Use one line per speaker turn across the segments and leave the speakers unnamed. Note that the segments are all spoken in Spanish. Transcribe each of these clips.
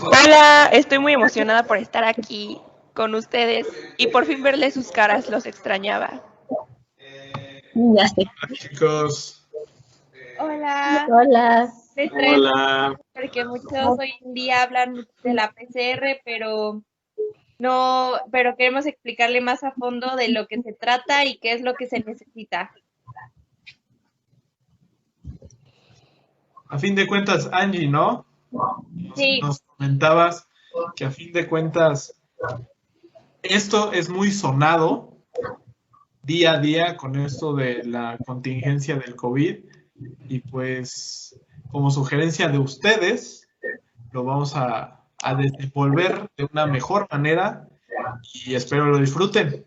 Hola, estoy muy emocionada por estar aquí con ustedes y por fin verles sus caras, los extrañaba.
Ya sé.
Hola, chicos.
Hola,
Hola.
les traemos
Hola.
porque muchos hoy en día hablan de la PCR, pero no, pero queremos explicarle más a fondo de lo que se trata y qué es lo que se necesita.
A fin de cuentas, Angie, ¿no?
Sí,
Nos comentabas que a fin de cuentas esto es muy sonado día a día con esto de la contingencia del COVID y pues como sugerencia de ustedes lo vamos a desenvolver de una mejor manera y espero lo disfruten.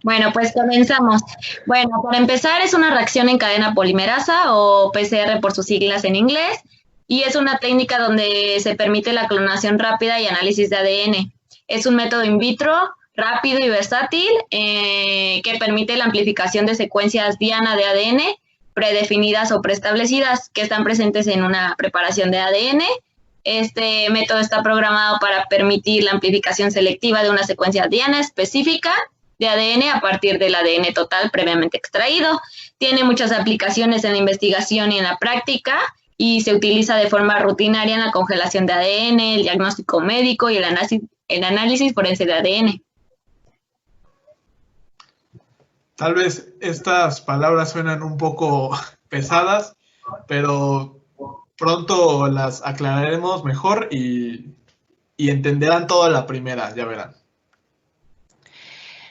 Bueno, pues comenzamos. Bueno, para empezar es una reacción en cadena polimerasa o PCR por sus siglas en inglés y es una técnica donde se permite la clonación rápida y análisis de ADN. Es un método in vitro rápido y versátil que permite la amplificación de secuencias diana de ADN predefinidas o preestablecidas que están presentes en una preparación de ADN. Este método está programado para permitir la amplificación selectiva de una secuencia diana específica de ADN a partir del ADN total previamente extraído. Tiene muchas aplicaciones en la investigación y en la práctica y se utiliza de forma rutinaria en la congelación de ADN, el diagnóstico médico y el análisis forense de ADN.
Tal vez estas palabras suenan un poco pesadas, pero pronto las aclararemos mejor y entenderán toda la primera, ya verán.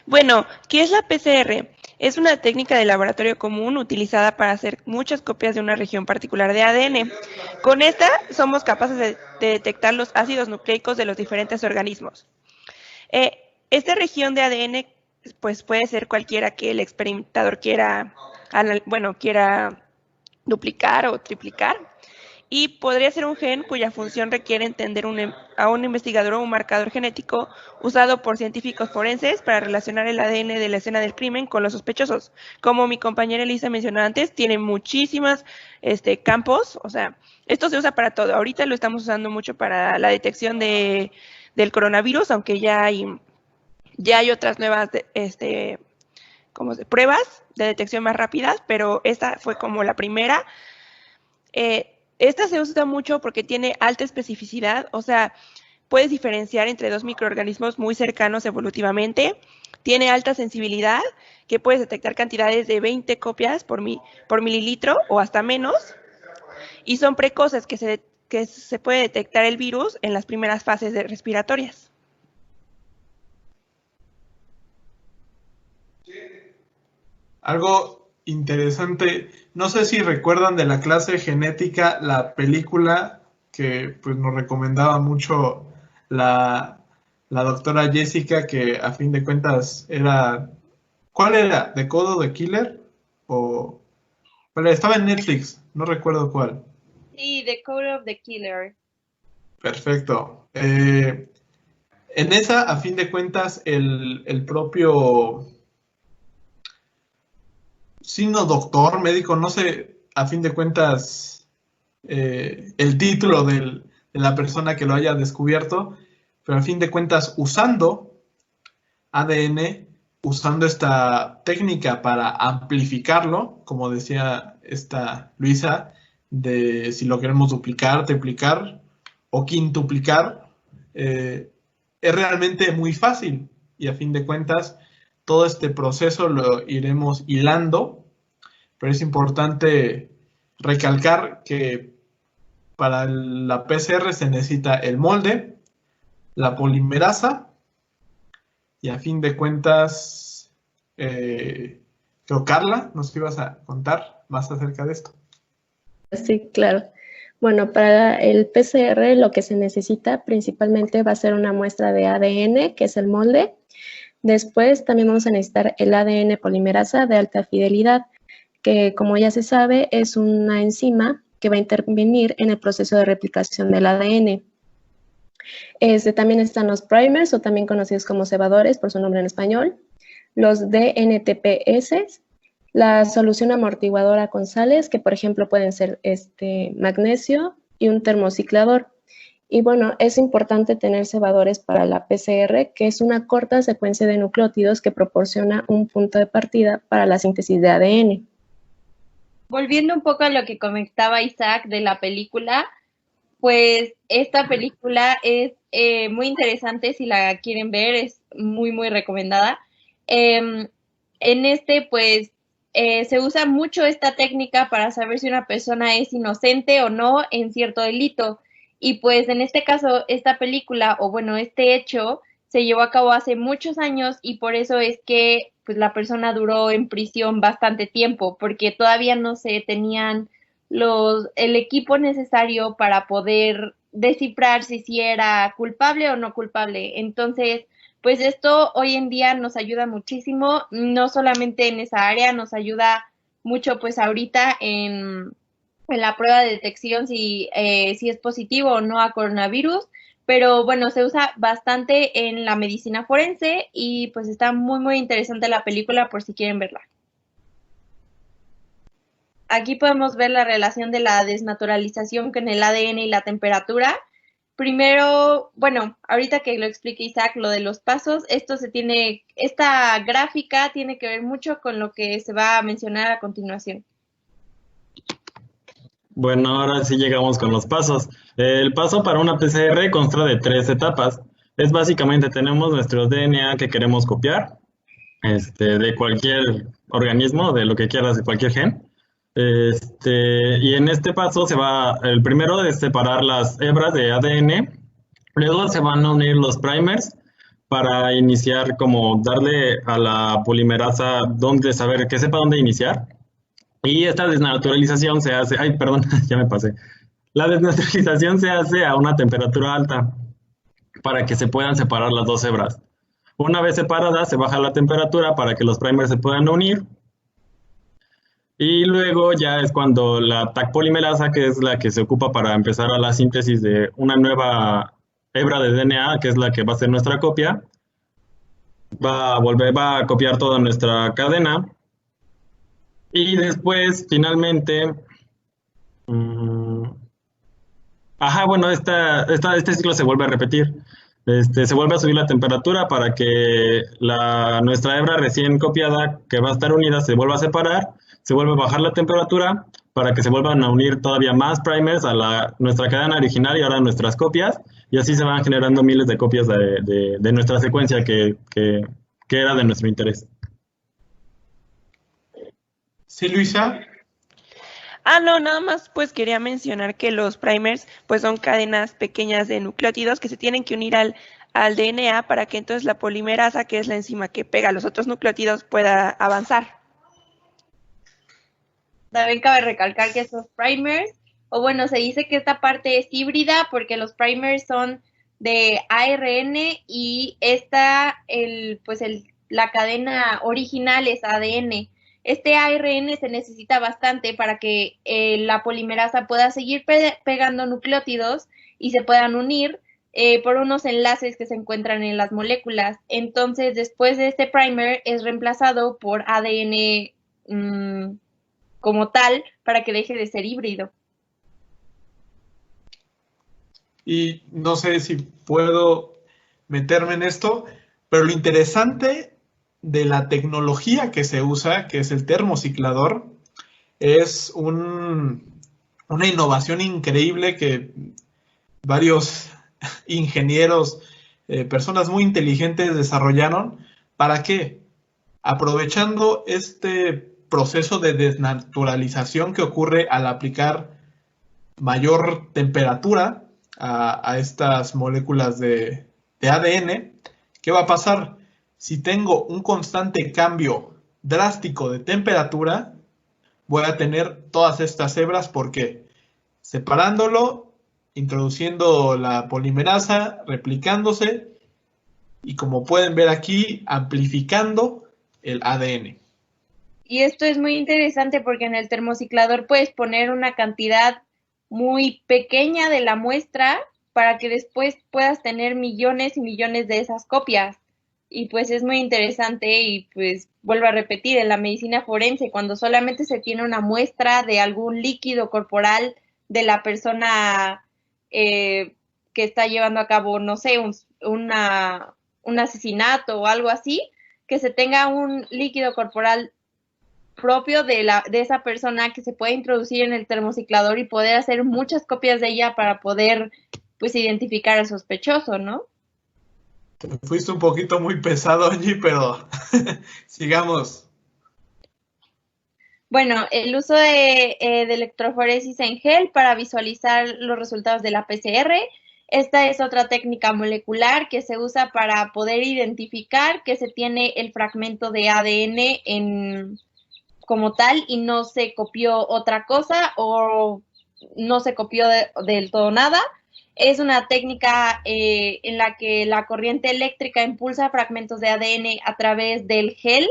Bueno, ¿qué es la PCR? Es una técnica de laboratorio común utilizada para hacer muchas copias de una región particular de ADN. Con esta somos capaces de detectar los ácidos nucleicos de los diferentes organismos. Esta región de ADN pues puede ser cualquiera que el experimentador quiera duplicar o triplicar. Y podría ser un gen cuya función requiere entender a un investigador o un marcador genético usado por científicos forenses para relacionar el ADN de la escena del crimen con los sospechosos. Como mi compañera Elisa mencionó antes, tiene muchísimos campos, o sea, esto se usa para todo. Ahorita lo estamos usando mucho para la detección del coronavirus, aunque ya hay otras nuevas pruebas de detección más rápidas, pero esta fue como la primera. Esta se usa mucho porque tiene alta especificidad, o sea, puedes diferenciar entre dos microorganismos muy cercanos evolutivamente. Tiene alta sensibilidad, que puedes detectar cantidades de 20 copias por mililitro o hasta menos. Y son precoces, que se puede detectar el virus en las primeras fases respiratorias.
Algo interesante, no sé si recuerdan de la clase de genética la película que pues nos recomendaba mucho la, la doctora Jessica, que a fin de cuentas era, ¿cuál era? ¿The Code of the Killer? ¿O cuál era? Estaba en Netflix, no recuerdo cuál.
sí, The Code of the Killer.
Perfecto. En esa, a fin de cuentas, el propio signo doctor, médico, no sé, a fin de cuentas, el título de la persona que lo haya descubierto, pero a fin de cuentas, usando ADN, usando esta técnica para amplificarlo, como decía esta Luisa, de si lo queremos duplicar, triplicar o quintuplicar, es realmente muy fácil y a fin de cuentas todo este proceso lo iremos hilando, pero es importante recalcar que para la PCR se necesita el molde, la polimerasa y a fin de cuentas, creo Carla nos ibas a contar más acerca de esto.
Sí, claro. Bueno, para el PCR lo que se necesita principalmente va a ser una muestra de ADN, que es el molde. Después también vamos a necesitar el ADN polimerasa de alta fidelidad, que como ya se sabe es una enzima que va a intervenir en el proceso de replicación del ADN. También están los primers, o también conocidos como cebadores por su nombre en español, los DNTPS, la solución amortiguadora con sales, que por ejemplo pueden ser magnesio, y un termociclador. Y bueno, es importante tener cebadores para la PCR, que es una corta secuencia de nucleótidos que proporciona un punto de partida para la síntesis de ADN.
Volviendo un poco a lo que comentaba Isaac de la película, pues esta película es muy interesante, si la quieren ver, es muy, muy recomendada. En pues, se usa mucho esta técnica para saber si una persona es inocente o no en cierto delito. Y pues en este caso, esta película, o bueno, este hecho, se llevó a cabo hace muchos años y por eso es que pues la persona duró en prisión bastante tiempo, porque todavía no se tenían el equipo necesario para poder descifrar si era culpable o no culpable. Entonces, pues esto hoy en día nos ayuda muchísimo, no solamente en esa área, nos ayuda mucho pues ahorita en la prueba de detección si es positivo o no a coronavirus, pero bueno, se usa bastante en la medicina forense y pues está muy, muy interesante la película por si quieren verla. Aquí podemos ver la relación de la desnaturalización con el ADN y la temperatura. Primero, bueno, ahorita que lo explique Isaac, lo de los pasos, esta gráfica tiene que ver mucho con lo que se va a mencionar a continuación.
Bueno, ahora sí llegamos con los pasos. El paso para una PCR consta de 3 etapas. Es básicamente tenemos nuestro DNA que queremos copiar, de cualquier organismo, de lo que quieras, de cualquier gen. Y en este paso el primero es separar las hebras de ADN, luego se van a unir los primers para iniciar, como darle a la polimerasa que sepa dónde iniciar. Y esta desnaturalización se hace, ay, perdón, ya me pasé. La desnaturalización se hace a una temperatura alta para que se puedan separar las dos hebras. Una vez separadas, se baja la temperatura para que los primers se puedan unir. Y luego ya es cuando la Taq polimerasa, que es la que se ocupa para empezar a la síntesis de una nueva hebra de DNA, que es la que va a ser nuestra copia, va a copiar toda nuestra cadena. Y después, finalmente, este ciclo se vuelve a repetir. Se vuelve a subir la temperatura para que nuestra hebra recién copiada, que va a estar unida, se vuelva a separar. Se vuelve a bajar la temperatura para que se vuelvan a unir todavía más primers a nuestra cadena original y ahora nuestras copias. Y así se van generando miles de copias de nuestra secuencia que era de nuestro interés.
Sí, Luisa.
No, nada más pues quería mencionar que los primers pues son cadenas pequeñas de nucleótidos que se tienen que unir al DNA para que entonces la polimerasa, que es la enzima que pega a los otros nucleótidos, pueda avanzar.
También cabe recalcar que esos primers, o bueno, se dice que esta parte es híbrida porque los primers son de ARN y la cadena original es ADN. Este ARN se necesita bastante para que la polimerasa pueda seguir pegando nucleótidos y se puedan unir por unos enlaces que se encuentran en las moléculas. Entonces, después de este primer es reemplazado por ADN como tal para que deje de ser híbrido.
Y no sé si puedo meterme en esto, pero lo interesante de la tecnología que se usa, que es el termociclador, es una innovación increíble que varios ingenieros, personas muy inteligentes desarrollaron. ¿Para qué? Aprovechando este proceso de desnaturalización que ocurre al aplicar mayor temperatura a estas moléculas de ADN, ¿qué va a pasar? Si tengo un constante cambio drástico de temperatura, voy a tener todas estas hebras. ¿Por qué? Separándolo, introduciendo la polimerasa, replicándose y, como pueden ver aquí, amplificando el ADN.
Y esto es muy interesante porque en el termociclador puedes poner una cantidad muy pequeña de la muestra para que después puedas tener millones y millones de esas copias. Y pues es muy interesante y pues vuelvo a repetir, en la medicina forense, cuando solamente se tiene una muestra de algún líquido corporal de la persona que está llevando a cabo, no sé, un asesinato o algo así, que se tenga un líquido corporal propio de esa persona que se puede introducir en el termociclador y poder hacer muchas copias de ella para poder, pues, identificar al sospechoso, ¿no?
Te fuiste un poquito muy pesado, Angie, pero sigamos.
Bueno, el uso de electroforesis en gel para visualizar los resultados de la PCR. Esta es otra técnica molecular que se usa para poder identificar que se tiene el fragmento de ADN como tal y no se copió otra cosa o no se copió del todo nada. Es una técnica en la que la corriente eléctrica impulsa fragmentos de ADN a través del gel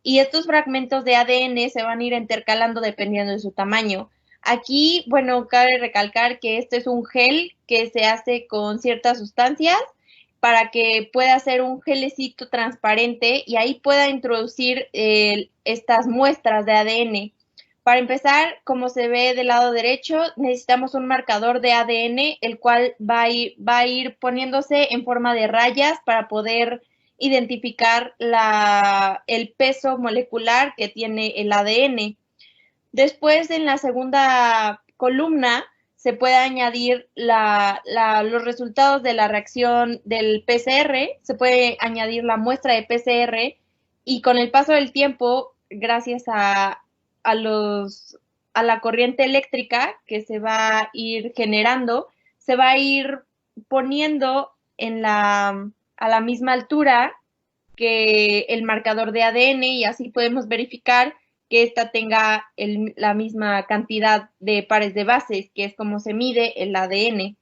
y estos fragmentos de ADN se van a ir intercalando dependiendo de su tamaño. Aquí, bueno, cabe recalcar que este es un gel que se hace con ciertas sustancias para que pueda ser un gelecito transparente y ahí pueda introducir estas muestras de ADN. Para empezar, como se ve del lado derecho, necesitamos un marcador de ADN, el cual va a ir poniéndose en forma de rayas para poder identificar el peso molecular que tiene el ADN. Después, en la segunda columna, se puede añadir los resultados de la reacción del PCR, se puede añadir la muestra de PCR y con el paso del tiempo, gracias a la corriente eléctrica que se va a ir generando, se va a ir poniendo a la misma altura que el marcador de ADN y así podemos verificar que ésta tenga la misma cantidad de pares de bases, que es como se mide el ADN.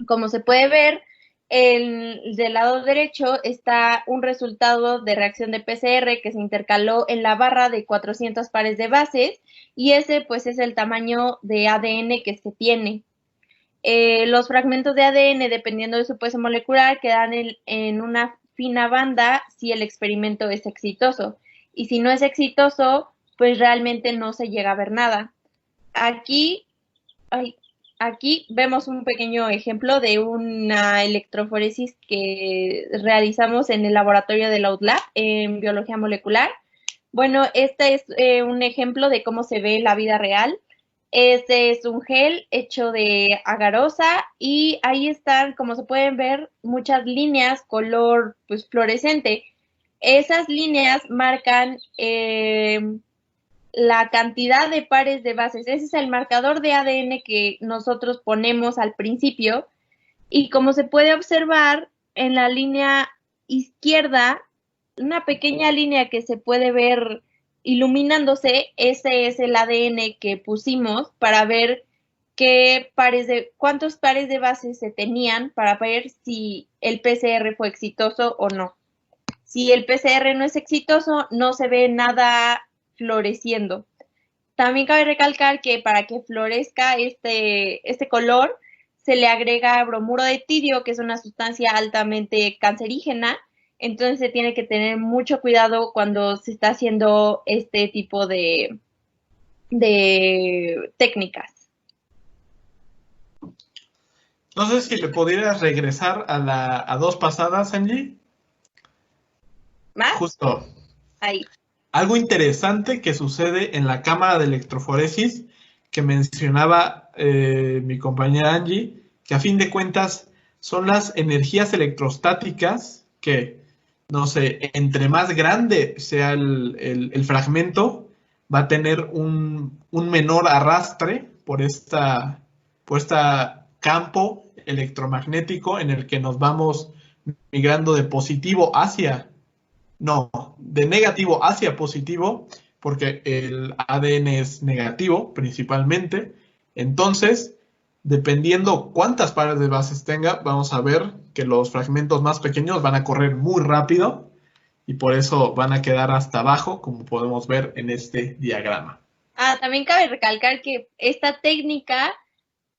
Como se puede ver, del lado derecho está un resultado de reacción de PCR que se intercaló en la barra de 400 pares de bases y ese pues es el tamaño de ADN que se tiene. Los fragmentos de ADN, dependiendo de su peso molecular, quedan en una fina banda si el experimento es exitoso. Y si no es exitoso, pues realmente no se llega a ver nada. Aquí vemos un pequeño ejemplo de una electroforesis que realizamos en el laboratorio de la UTLAB en biología molecular. Bueno, este es un ejemplo de cómo se ve en la vida real. Este es un gel hecho de agarosa y ahí están, como se pueden ver, muchas líneas color pues fluorescente. Esas líneas marcan la cantidad de pares de bases. Ese es el marcador de ADN que nosotros ponemos al principio y como se puede observar en la línea izquierda, una pequeña línea que se puede ver iluminándose, ese es el ADN que pusimos para ver cuántos pares de bases se tenían para ver si el PCR fue exitoso o no. Si el PCR no es exitoso, no se ve nada floreciendo. También cabe recalcar que para que florezca este color, se le agrega bromuro de tirio, que es una sustancia altamente cancerígena. Entonces se tiene que tener mucho cuidado cuando se está haciendo este tipo de técnicas.
No sé si le pudieras regresar a dos pasadas, Angie.
¿Más?
Justo.
Ahí.
Algo interesante que sucede en la cámara de electroforesis que mencionaba mi compañera Angie, que a fin de cuentas son las energías electrostáticas que, no sé, entre más grande sea el fragmento, va a tener un menor arrastre por esta campo electromagnético en el que nos vamos migrando de positivo de negativo hacia positivo, porque el ADN es negativo principalmente. Entonces, dependiendo cuántas pares de bases tenga, vamos a ver que los fragmentos más pequeños van a correr muy rápido y por eso van a quedar hasta abajo, como podemos ver en este diagrama.
También cabe recalcar que esta técnica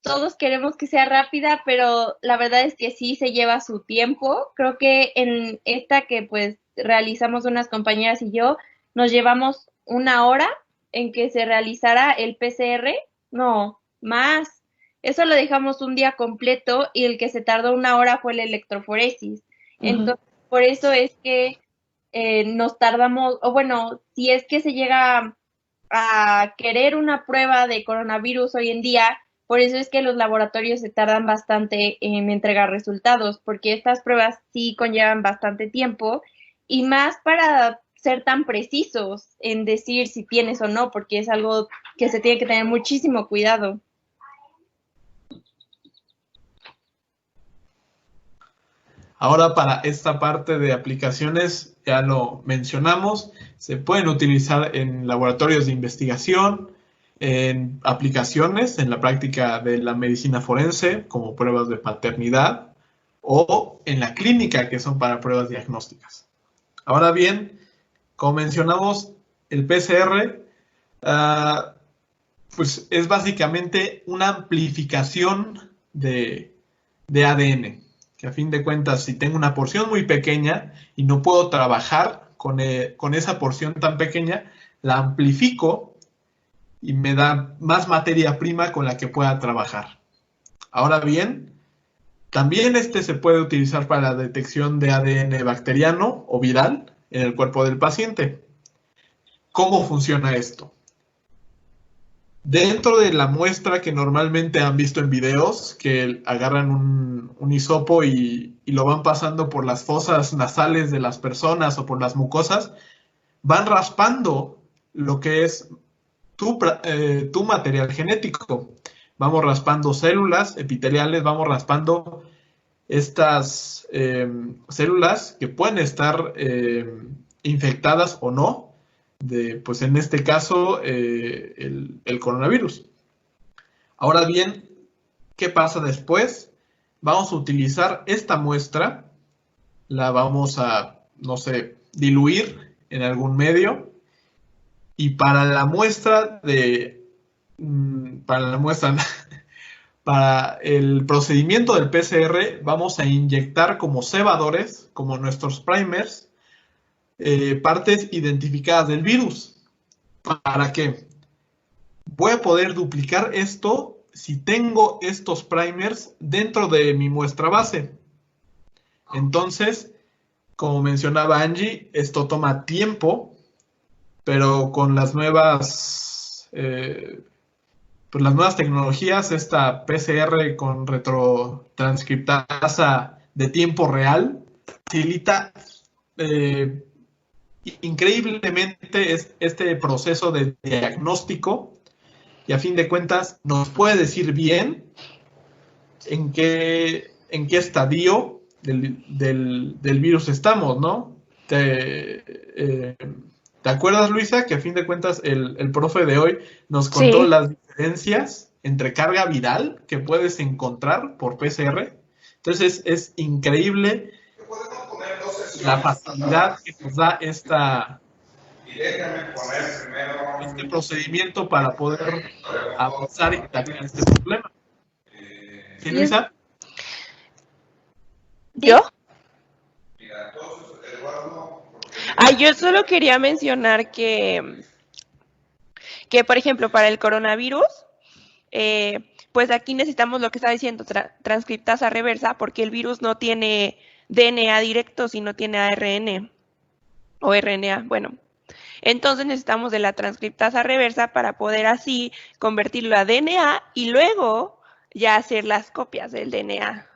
todos queremos que sea rápida, pero la verdad es que sí se lleva su tiempo. Creo que en esta que pues realizamos unas compañeras y yo, nos llevamos 1 hora en que se realizara el PCR, no, más. Eso lo dejamos un día completo y el que se tardó 1 hora fue la electroforesis. Entonces, por eso es que nos tardamos, o bueno, si es que se llega a querer una prueba de coronavirus hoy en día, por eso es que los laboratorios se tardan bastante en entregar resultados, porque estas pruebas sí conllevan bastante tiempo y más para ser tan precisos en decir si tienes o no, porque es algo que se tiene que tener muchísimo cuidado.
Ahora para esta parte de aplicaciones, ya lo mencionamos, se pueden utilizar en laboratorios de investigación, en aplicaciones, en la práctica de la medicina forense, como pruebas de paternidad, o en la clínica, que son para pruebas diagnósticas. Ahora bien, como mencionamos, el PCR pues es básicamente una amplificación de ADN. Que a fin de cuentas, si tengo una porción muy pequeña y no puedo trabajar con esa porción tan pequeña, la amplifico y me da más materia prima con la que pueda trabajar. Ahora bien, también se puede utilizar para la detección de ADN bacteriano o viral en el cuerpo del paciente. ¿Cómo funciona esto? Dentro de la muestra que normalmente han visto en videos, que agarran un hisopo y lo van pasando por las fosas nasales de las personas o por las mucosas, van raspando lo que es tu material genético. Vamos raspando células epiteliales, vamos raspando estas células que pueden estar infectadas o no, pues en este caso, el coronavirus. Ahora bien, ¿qué pasa después? Vamos a utilizar esta muestra, la vamos a, no sé, diluir en algún medio, y para el procedimiento del PCR, vamos a inyectar como cebadores, como nuestros primers, partes identificadas del virus. ¿Para qué? Voy a poder duplicar esto si tengo estos primers dentro de mi muestra base. Entonces, como mencionaba Angie, esto toma tiempo, pero con las nuevas tecnologías, esta PCR con retrotranscriptasa de tiempo real, facilita increíblemente este proceso de diagnóstico, y a fin de cuentas nos puede decir bien en qué estadio del virus estamos, ¿no? ¿Te acuerdas, Luisa, que a fin de cuentas el profe de hoy nos contó las diferencias entre carga viral que puedes encontrar por PCR? Entonces es increíble la facilidad que nos da este procedimiento para poder avanzar y atacar este problema. ¿Sí, Luisa?
¿Yo? Yo solo quería mencionar que por ejemplo, para el coronavirus, pues aquí necesitamos lo que está diciendo, transcriptasa reversa, porque el virus no tiene DNA directo, sino tiene ARN o RNA. Bueno, entonces necesitamos de la transcriptasa reversa para poder así convertirlo a DNA y luego ya hacer las copias del DNA.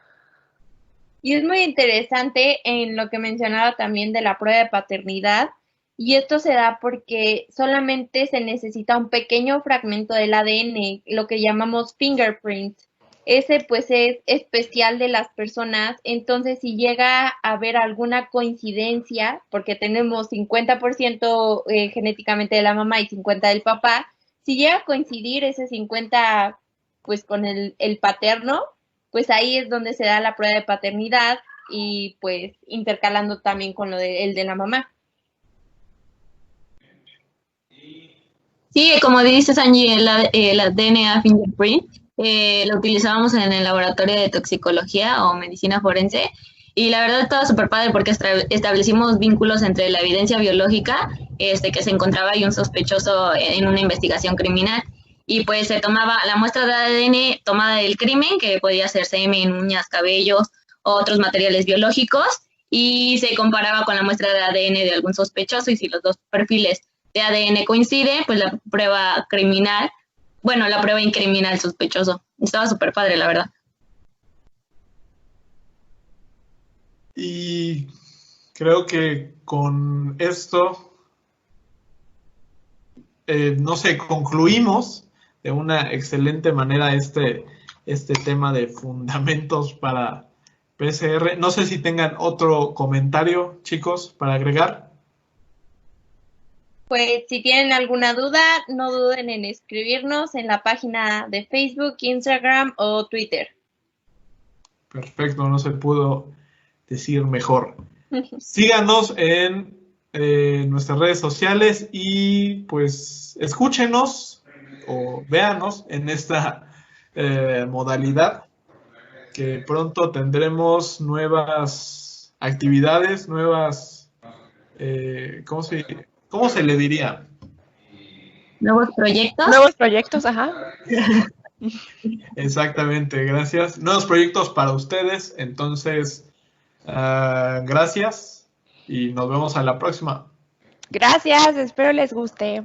Y es muy interesante en lo que mencionaba también de la prueba de paternidad, y esto se da porque solamente se necesita un pequeño fragmento del ADN, lo que llamamos fingerprint. Ese pues es especial de las personas, entonces si llega a haber alguna coincidencia, porque tenemos 50% genéticamente de la mamá y 50% del papá, si llega a coincidir ese 50 pues con el paterno, pues ahí es donde se da la prueba de paternidad y pues intercalando también con el de la mamá.
Sí, como dices, Angie, el DNA fingerprint lo utilizábamos en el laboratorio de toxicología o medicina forense, y la verdad estaba súper padre porque establecimos vínculos entre la evidencia biológica que se encontraba y un sospechoso en una investigación criminal. y pues se tomaba la muestra de ADN tomada del crimen, que podía ser semen, uñas, cabellos o otros materiales biológicos, y se comparaba con la muestra de ADN de algún sospechoso, y si los dos perfiles de ADN coinciden, pues la prueba incrimina al sospechoso. Estaba súper padre, la verdad.
Y creo que con esto, no sé, concluimos de una excelente manera este tema de fundamentos para PCR. No sé si tengan otro comentario, chicos, para agregar.
Pues si tienen alguna duda, no duden en escribirnos en la página de Facebook, Instagram o Twitter.
Perfecto, no se pudo decir mejor. Síganos en nuestras redes sociales y pues escúchenos o véanos en esta modalidad, que pronto tendremos nuevas actividades, nuevas, ¿cómo se le diría?
¿Nuevos proyectos?
Nuevos proyectos, ajá.
Exactamente, gracias. Nuevos proyectos para ustedes, entonces, gracias y nos vemos a la próxima.
Gracias, espero les guste.